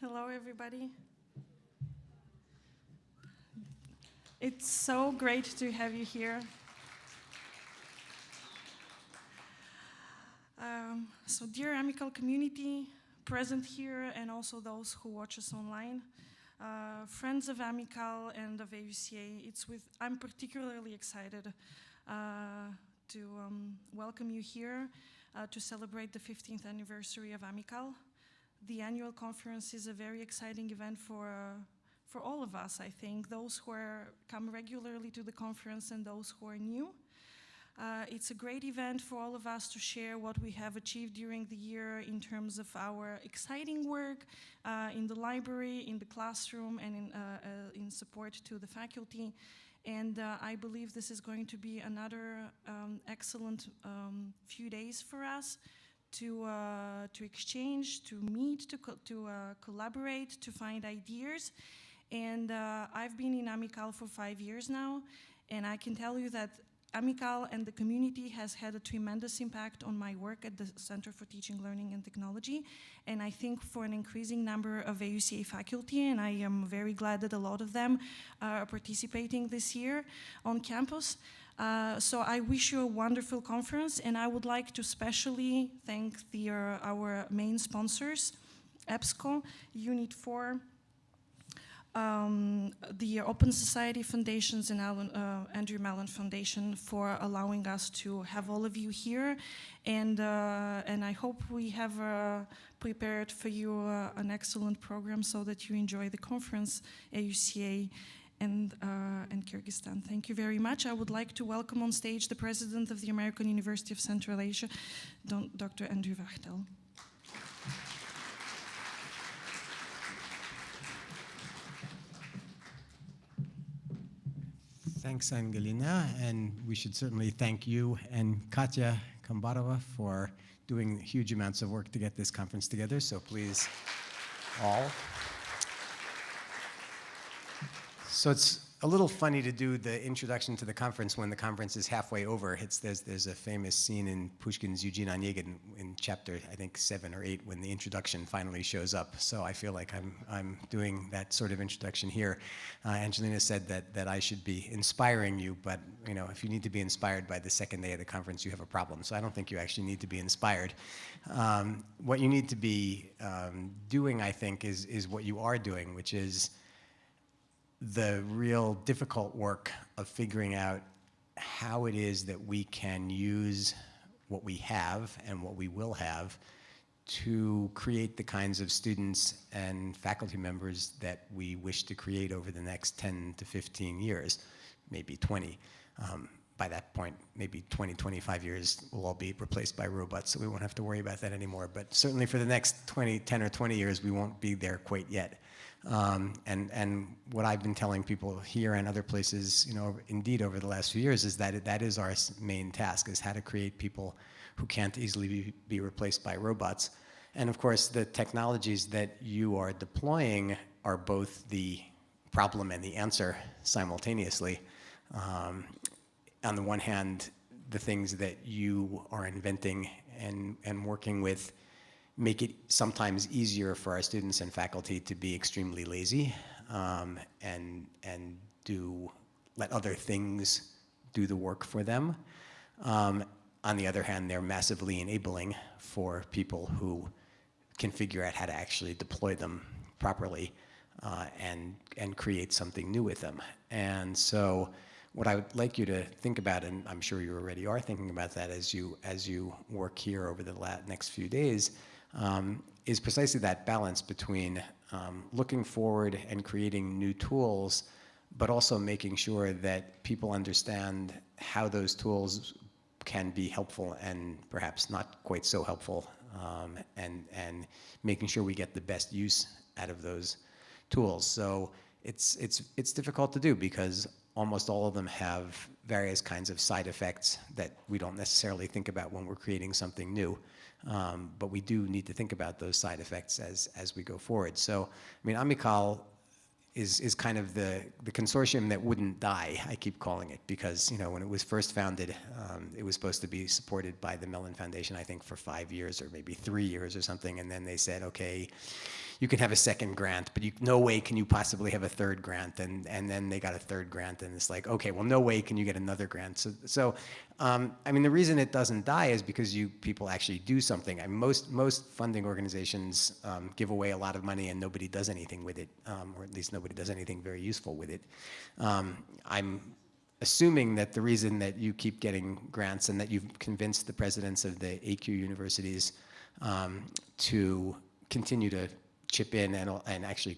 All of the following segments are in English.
Hello, everybody. It's so great to have you here. So dear Amical community present here and also those who watch us online, friends of Amical and of AUCA, I'm particularly excited to welcome you here to celebrate the 15th anniversary of Amical. The annual conference is a very exciting event for all of us, I think, those who come regularly to the conference and those who are new. It's a great event for all of us to share what we have achieved during the year in terms of our exciting work in the library, in the classroom, and in support to the faculty. And I believe this is going to be another excellent few days for us to exchange, to meet, to collaborate, to find ideas. And I've been in Amical for 5 years now, and I can tell you that Amical and the community has had a tremendous impact on my work at the Center for Teaching, Learning and Technology, and I think for an increasing number of AUCA faculty, and I am very glad that a lot of them are participating this year on campus. So I wish you a wonderful conference, and I would like to especially thank our main sponsors, EBSCO, Unit 4, the Open Society Foundations and Andrew Mellon Foundation for allowing us to have all of you here, and I hope we have prepared for you an excellent program so that you enjoy the conference, AUCA and Kyrgyzstan. Thank you very much. I would like to welcome on stage the President of the American University of Central Asia, Dr. Andrew Wachtel. Thanks, Angelina, and we should certainly thank you and Katya Kambarova for doing huge amounts of work to get this conference together, so please, all. So it's a little funny to do the introduction to the conference when the conference is halfway over. There's a famous scene in Pushkin's Eugene Onegin in chapter, I think, 7 or 8, when the introduction finally shows up. So I feel like I'm doing that sort of introduction here. Angelina said that I should be inspiring you, but if you need to be inspired by the second day of the conference, you have a problem. So I don't think you actually need to be inspired. What you need to be doing, I think, is what you are doing, which is the real difficult work of figuring out how it is that we can use what we have and what we will have to create the kinds of students and faculty members that we wish to create over the next 10 to 15 years, maybe 20. By that point, maybe 20, 25 years, we'll all be replaced by robots, so we won't have to worry about that anymore. But certainly for the next 10 or 20 years, we won't be there quite yet. And what I've been telling people here and other places, indeed over the last few years, is that that is our main task, is how to create people who can't easily be replaced by robots. And of course, the technologies that you are deploying are both the problem and the answer simultaneously. On the one hand, the things that you are inventing and working with make it sometimes easier for our students and faculty to be extremely lazy and let other things do the work for them. On the other hand, they're massively enabling for people who can figure out how to actually deploy them properly and create something new with them. And so what I would like you to think about, and I'm sure you already are thinking about that as you work here over the next few days, is precisely that balance between looking forward and creating new tools, but also making sure that people understand how those tools can be helpful and perhaps not quite so helpful, and making sure we get the best use out of those tools. So it's difficult to do because almost all of them have various kinds of side effects that we don't necessarily think about when we're creating something new. But we do need to think about those side effects as we go forward. So, I mean, Amical is kind of the consortium that wouldn't die, I keep calling it, because when it was first founded, it was supposed to be supported by the Mellon Foundation, I think, for 5 years or maybe 3 years or something, and then they said, okay, you can have a second grant, but no way can you possibly have a third grant. And then they got a third grant, and it's like, okay, well, no way can you get another grant. So I mean, the reason it doesn't die is because people actually do something. I mean, most funding organizations give away a lot of money and nobody does anything with it, or at least nobody does anything very useful with it. I'm assuming that the reason that you keep getting grants and that you've convinced the presidents of the AQ universities to continue to chip in and actually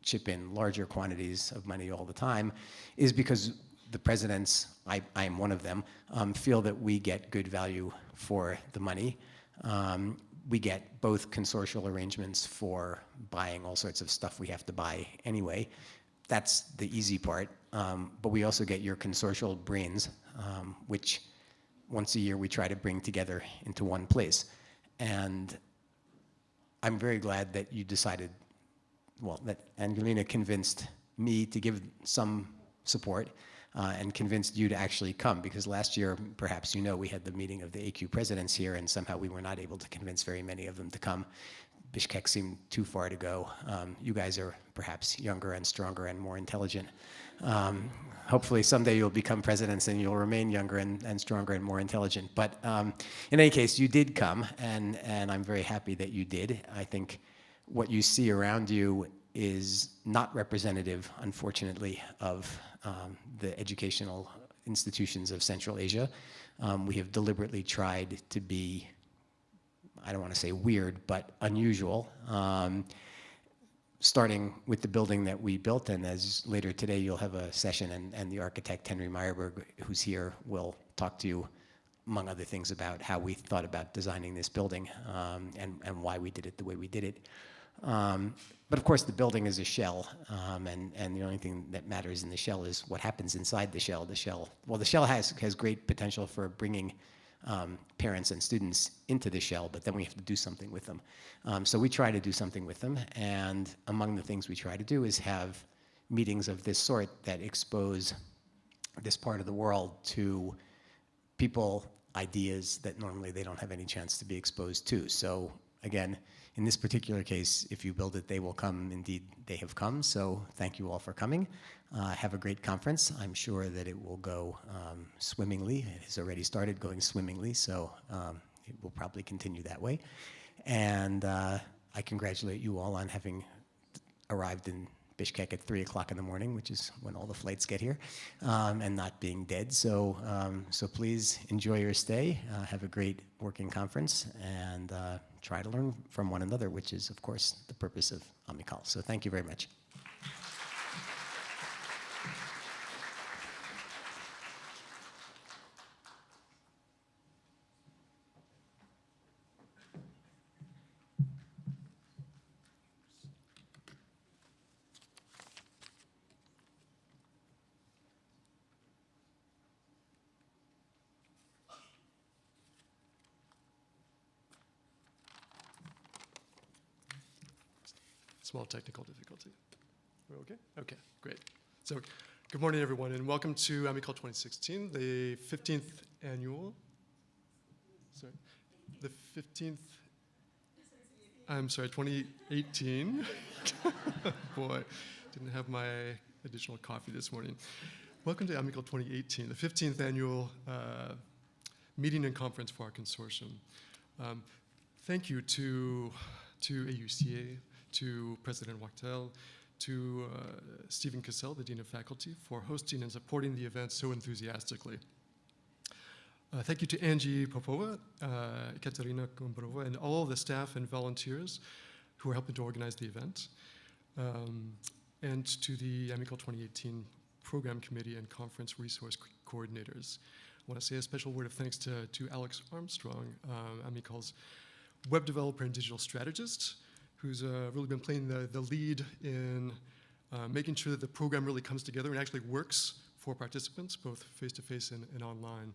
chip in larger quantities of money all the time is because the presidents, I am one of them, feel that we get good value for the money. We get both consortial arrangements for buying all sorts of stuff we have to buy anyway. That's the easy part, but we also get your consortial brains, which once a year we try to bring together into one place. And I'm very glad that you decided, well, that Angelina convinced me to give some support and convinced you to actually come, because last year, perhaps you know, we had the meeting of the AQ presidents here, and somehow we were not able to convince very many of them to come. Bishkek seemed too far to go. You guys are perhaps younger and stronger and more intelligent. Hopefully someday you'll become presidents and you'll remain younger and stronger and more intelligent. But in any case, you did come, and I'm very happy that you did. I think what you see around you is not representative, unfortunately, of the educational institutions of Central Asia. We have deliberately tried to be, I don't want to say weird, but unusual, starting with the building that we built. And as later today, you'll have a session, and the architect, Henry Meyerberg, who's here, will talk to you, among other things, about how we thought about designing this building and why we did it the way we did it. But of course, the building is a shell, and the only thing that matters in the shell is what happens inside the shell. The shell has great potential for bringing parents and students into the shell, but then we have to do something with them. So we try to do something with them, and among the things we try to do is have meetings of this sort that expose this part of the world to people, ideas that normally they don't have any chance to be exposed to. So again, in this particular case, if you build it, they will come. Indeed, they have come. So thank you all for coming. Have a great conference. I'm sure that it will go swimmingly. It has already started going swimmingly, so it will probably continue that way. And I congratulate you all on having arrived in Bishkek at 3 o'clock in the morning, which is when all the flights get here, and not being dead. So, so please enjoy your stay. Have a great working conference, and try to learn from one another, which is, of course, the purpose of Amical. So thank you very much. Small technical difficulty. We're okay? Okay, great. So good morning, everyone, and welcome to Amical 2016, the 15th annual, the 15th, I'm sorry, 2018. Boy, didn't have my additional coffee this morning. Welcome to Amical 2018, the 15th annual meeting and conference for our consortium. Thank you to AUCA, to President Wachtel, to Stephen Cassell, the Dean of Faculty, for hosting and supporting the event so enthusiastically. Thank you to Angie Popova, Katerina Kombrova, and all the staff and volunteers who are helping to organize the event, and to the Amical 2018 Program Committee and Conference Resource Coordinators. I want to say a special word of thanks to Alex Armstrong, Amical's web developer and digital strategist, who's really been playing the lead in making sure that the program really comes together and actually works for participants, both face-to-face and online.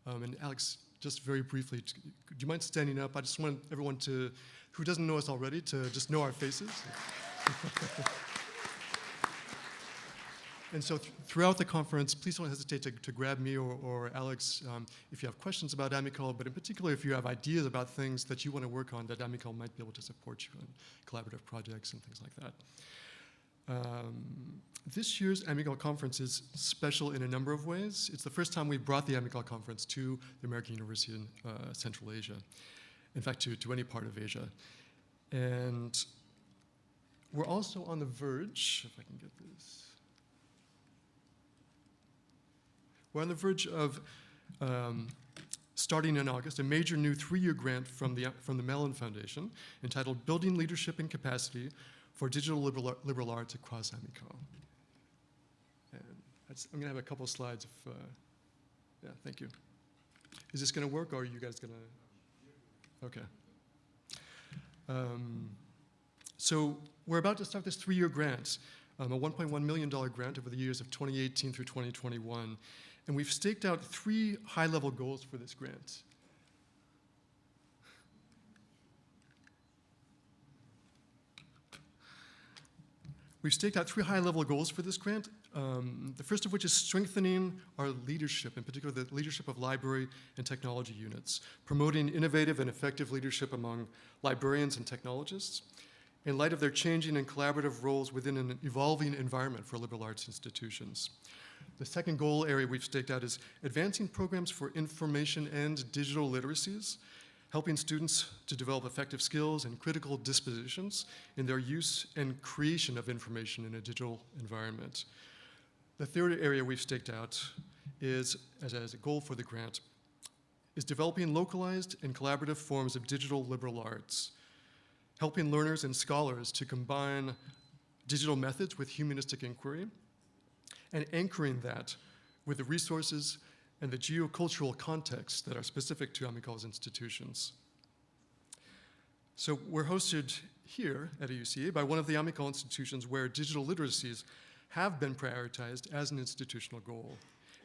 And Alex, just very briefly, do you mind standing up? I just want everyone who doesn't know us already, to just know our faces. And so throughout the conference, please don't hesitate to grab me or Alex if you have questions about Amical, but in particular if you have ideas about things that you want to work on that Amical might be able to support you in collaborative projects and things like that. This year's Amical conference is special in a number of ways. It's the first time we've brought the Amical conference to the American University in Central Asia. In fact, to any part of Asia. And we're also on the verge, if I can get this. We're on the verge of starting in August a major new 3-year grant from the Mellon Foundation entitled Building Leadership and Capacity for Digital Liberal Arts Across Amical. And I'm going to have a couple slides. Yeah, thank you. Is this going to work, or are you guys going to? Okay. So we're about to start this 3-year grant, a $1.1 million grant over the years of 2018 through 2021. And we've staked out 3 high-level goals for this grant. We've staked out 3 high-level goals for this grant, the first of which is strengthening our leadership, in particular the leadership of library and technology units, promoting innovative and effective leadership among librarians and technologists in light of their changing and collaborative roles within an evolving environment for liberal arts institutions. The second goal area we've staked out is advancing programs for information and digital literacies, helping students to develop effective skills and critical dispositions in their use and creation of information in a digital environment. The third area we've staked out is, as a goal for the grant, is developing localized and collaborative forms of digital liberal arts, helping learners and scholars to combine digital methods with humanistic inquiry, and anchoring that with the resources and the geocultural contexts that are specific to Amical's institutions. So we're hosted here at AUCA by one of the Amical institutions where digital literacies have been prioritized as an institutional goal,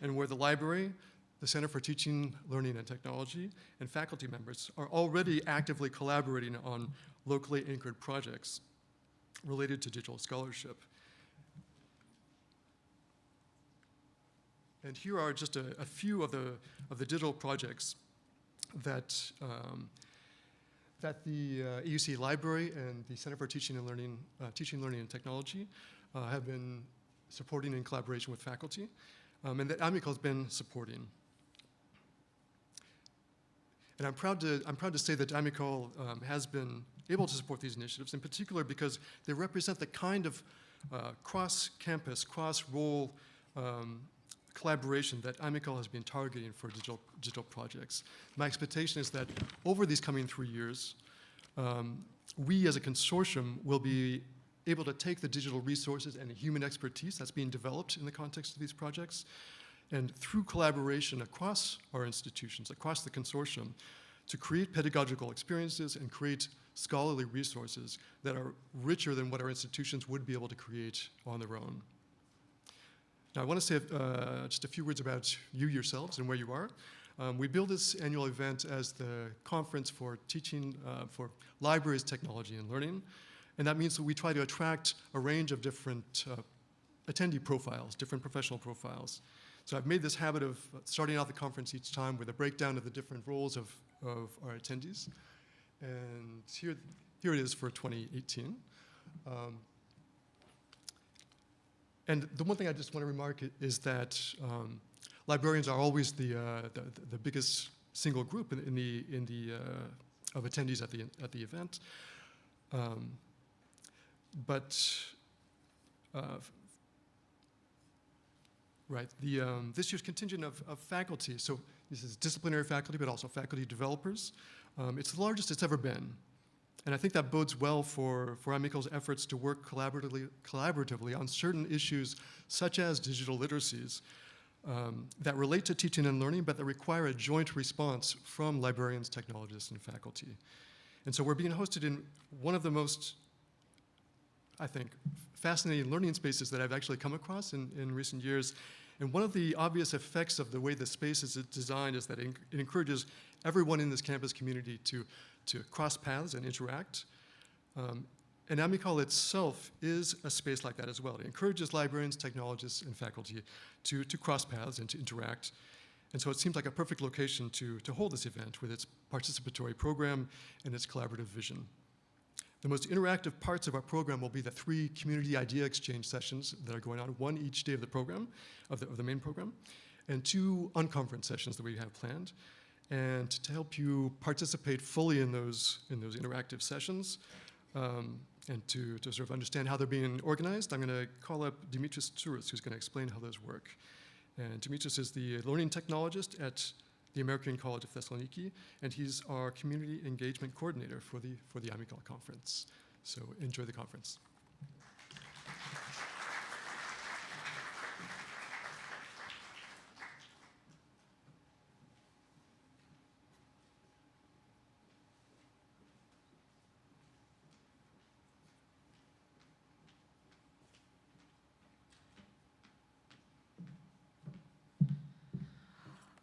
and where the library, the Center for Teaching, Learning, and Technology, and faculty members are already actively collaborating on locally anchored projects related to digital scholarship. And here are just a few of the digital projects that the AUC Library and the Center for Teaching, Learning, and Technology have been supporting in collaboration with faculty, and that Amical has been supporting. And I'm proud to say that Amical has been able to support these initiatives, in particular because they represent the kind of cross-campus, cross-role collaboration that Amical has been targeting for digital projects. My expectation is that over these coming 3 years, we as a consortium will be able to take the digital resources and the human expertise that's being developed in the context of these projects, and through collaboration across our institutions, across the consortium, to create pedagogical experiences and create scholarly resources that are richer than what our institutions would be able to create on their own. Now, I want to say just a few words about you yourselves and where you are. We build this annual event as the conference for teaching, for libraries, technology, and learning. And that means that we try to attract a range of different attendee profiles, different professional profiles. So I've made this habit of starting out the conference each time with a breakdown of the different roles of our attendees. And here it is for 2018. And the one thing I just want to remark is that librarians are always the biggest single group of attendees at the event. This year's contingent of faculty, so this is disciplinary faculty, but also faculty developers. It's the largest it's ever been. And I think that bodes well for Amical's efforts to work collaboratively on certain issues such as digital literacies that relate to teaching and learning, but that require a joint response from librarians, technologists, and faculty. And so we're being hosted in one of the most, I think, fascinating learning spaces that I've actually come across in recent years. And one of the obvious effects of the way the space is designed is that it encourages everyone in this campus community to cross paths and interact. And Amical itself is a space like that as well. It encourages librarians, technologists, and faculty to cross paths and to interact. And so it seems like a perfect location to hold this event with its participatory program and its collaborative vision. The most interactive parts of our program will be the 3 community idea exchange sessions that are going on, 1 each day of the program, of the main program, and 2 unconference sessions that we have planned. And to help you participate fully in those interactive sessions, and to sort of understand how they're being organized, I'm going to call up Dimitris Tsouris, who's going to explain how those work. And Dimitris is the learning technologist at the American College of Thessaloniki, and he's our community engagement coordinator for the Amical conference. So enjoy the conference.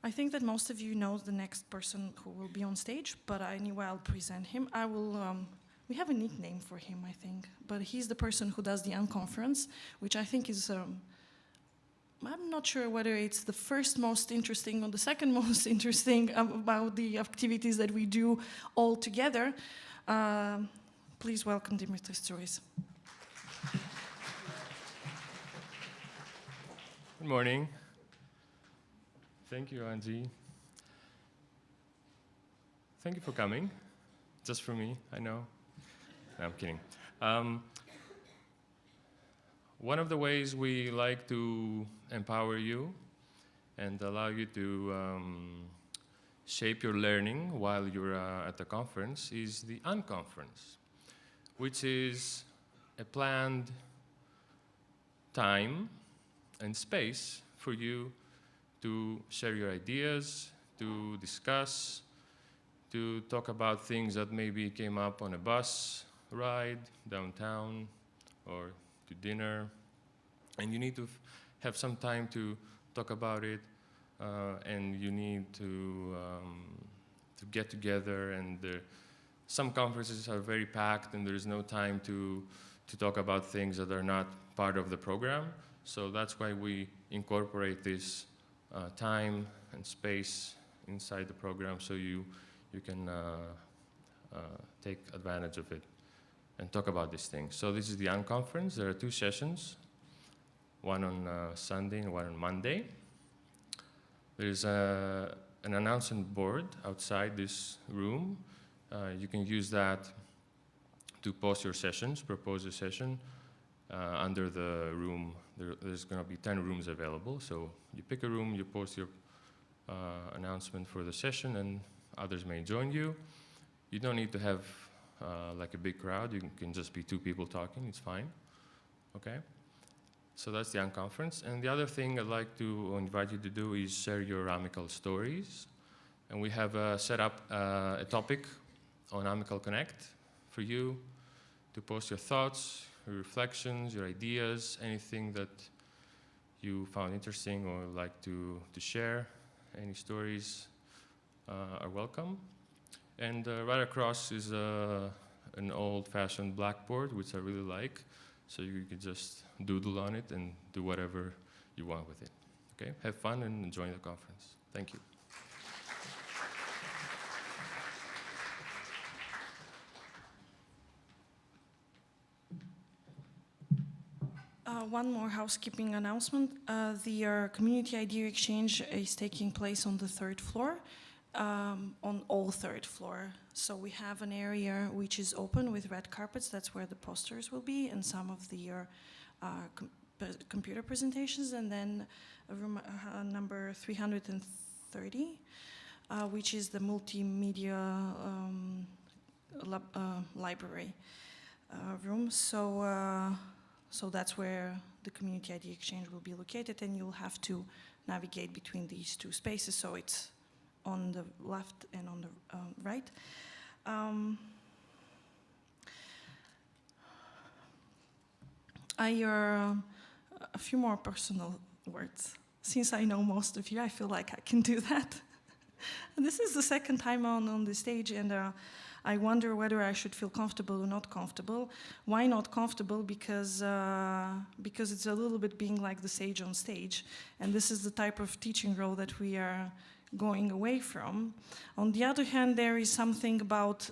I think that most of you know the next person who will be on stage, but anyway, I'll present him. We have a nickname for him, I think, but he's the person who does the unconference, which I think is, I'm not sure whether it's the first most interesting or the second most interesting about the activities that we do all together. Please welcome Dimitris Tsouris. Good morning. Thank you, Angie. Thank you for coming. Just for me, I know. No, I'm kidding. One of the ways we like to empower you and allow you to shape your learning while you're at the conference is the unconference, which is a planned time and space for you to share your ideas, to discuss, to talk about things that maybe came up on a bus ride downtown or to dinner. And you need to have some time to talk about it, and you need to get together. And some conferences are very packed and there's no time to talk about things that are not part of the program. So that's why we incorporate this time and space inside the program so you can take advantage of it and talk about these things. So this is the unconference. There are 2 sessions, one on Sunday and one on Monday. There's an announcement board outside this room. You can use that to post your sessions, propose a session. Under the room, there's going to be 10 rooms available. So you pick a room, you post your announcement for the session, and others may join you. You don't need to have like a big crowd. You can just be 2 people talking. It's fine. Okay? So that's the unconference. And the other thing I'd like to invite you to do is share your Amical stories. And we have set up a topic on Amical Connect for you to post your thoughts, your reflections, your ideas, anything that you found interesting or like to share. Any stories are welcome. And right across is an old-fashioned blackboard, which I really like. So you can just doodle on it and do whatever you want with it. Okay? Have fun and enjoy the conference. Thank you. One more housekeeping announcement. The community idea exchange is taking place on the 3rd floor, on all 3rd floor. So we have an area which is open with red carpets. That's where the posters will be and some of the computer presentations. And then room number 330, which is the multimedia library room. So that's where the community ID exchange will be located, and you'll have to navigate between these 2 spaces, so it's on the left and on the right. A few more personal words. Since I know most of you, I feel like I can do that. And this is the 2nd time on the stage, and I wonder whether I should feel comfortable or not comfortable. Why not comfortable? Because it's a little bit being like the sage on stage, and this is the type of teaching role that we are going away from. On the other hand, there is something about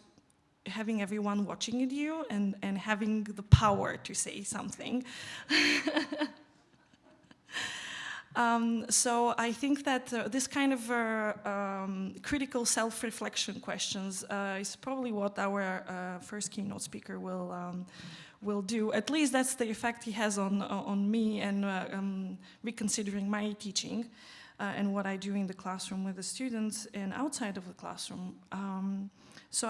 having everyone watching at you and having the power to say something. So I think that this kind of critical self-reflection questions is probably what our first keynote speaker will do. At least that's the effect he has on me and reconsidering my teaching and what I do in the classroom with the students and outside of the classroom. So